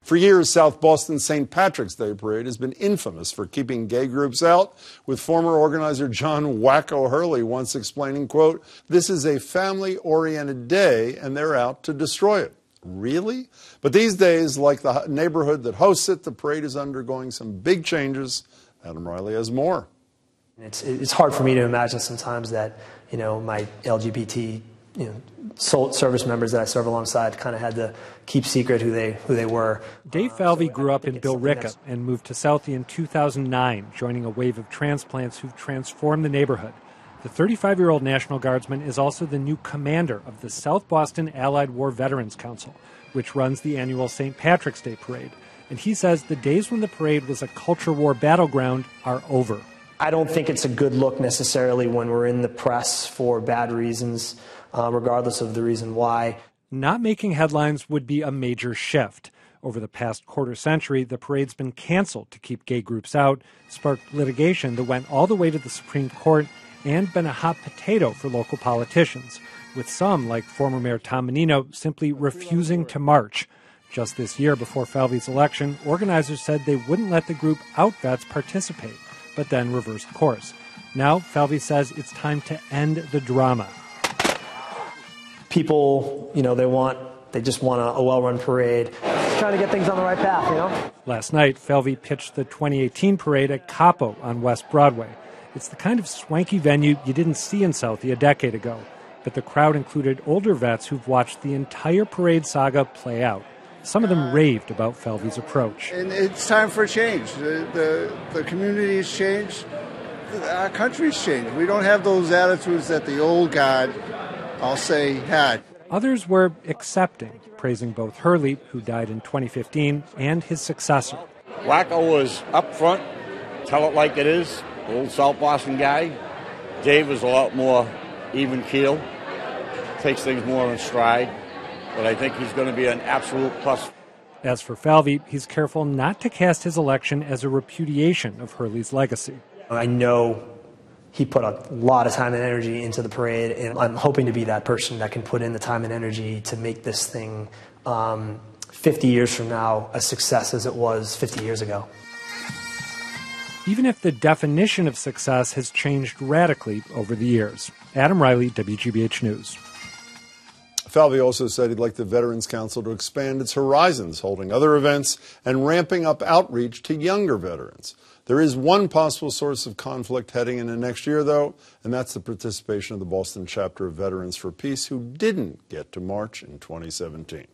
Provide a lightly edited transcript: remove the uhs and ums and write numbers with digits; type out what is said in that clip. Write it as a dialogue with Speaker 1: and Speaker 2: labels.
Speaker 1: For years, South Boston's St. Patrick's Day Parade has been infamous for keeping gay groups out, with former organizer John Wacko Hurley once explaining, quote, "This is a family-oriented day, and they're out to destroy it." Really? But these days, like the neighborhood that hosts it, the parade is undergoing some big changes. Adam Riley has more.
Speaker 2: It's hard for me to imagine sometimes that, my LGBT, service members that I serve alongside kind of had to keep secret who they were.
Speaker 3: Dave Falvey grew up in Billerica and moved to Southie in 2009, joining a wave of transplants who've transformed the neighborhood. The 35-year-old National Guardsman is also the new commander of the South Boston Allied War Veterans Council, which runs the annual St. Patrick's Day Parade. And he says the days when the parade was a culture war battleground are over.
Speaker 2: I don't think it's a good look necessarily when we're in the press for bad reasons, regardless of the reason why.
Speaker 3: Not making headlines would be a major shift. Over the past quarter century, the parade's been canceled to keep gay groups out, sparked litigation that went all the way to the Supreme Court, and been a hot potato for local politicians, with some, like former Mayor Tom Menino, simply refusing to march. Just this year, before Falvey's election, organizers said they wouldn't let the group out vets participate, but then reversed course. Now, Falvey says it's time to end the drama.
Speaker 2: People, they just want a well-run parade. Just trying to get things on the right path,
Speaker 3: Last night, Falvey pitched the 2018 parade at Capo on West Broadway. It's the kind of swanky venue you didn't see in Southie a decade ago, but the crowd included older vets who've watched the entire parade saga play out. Some of them raved about Falvey's approach.
Speaker 4: And it's time for a change. The community has changed. Our country's changed. We don't have those attitudes that the old guard, I'll say, had.
Speaker 3: Others were accepting, praising both Hurley, who died in 2015, and his successor.
Speaker 5: Wacko was up front, tell it like it is, old South Boston guy. Dave was a lot more even keel, takes things more in stride, but I think he's going to be an absolute plus.
Speaker 3: As for Falvey, he's careful not to cast his election as a repudiation of Hurley's legacy.
Speaker 2: I know he put a lot of time and energy into the parade, and I'm hoping to be that person that can put in the time and energy to make this thing 50 years from now a success as it was 50 years ago.
Speaker 3: Even if the definition of success has changed radically over the years. Adam Riley, WGBH News.
Speaker 1: Falvey also said he'd like the Veterans Council to expand its horizons, holding other events and ramping up outreach to younger veterans. There is one possible source of conflict heading into next year, though, and that's the participation of the Boston chapter of Veterans for Peace, who didn't get to march in 2017.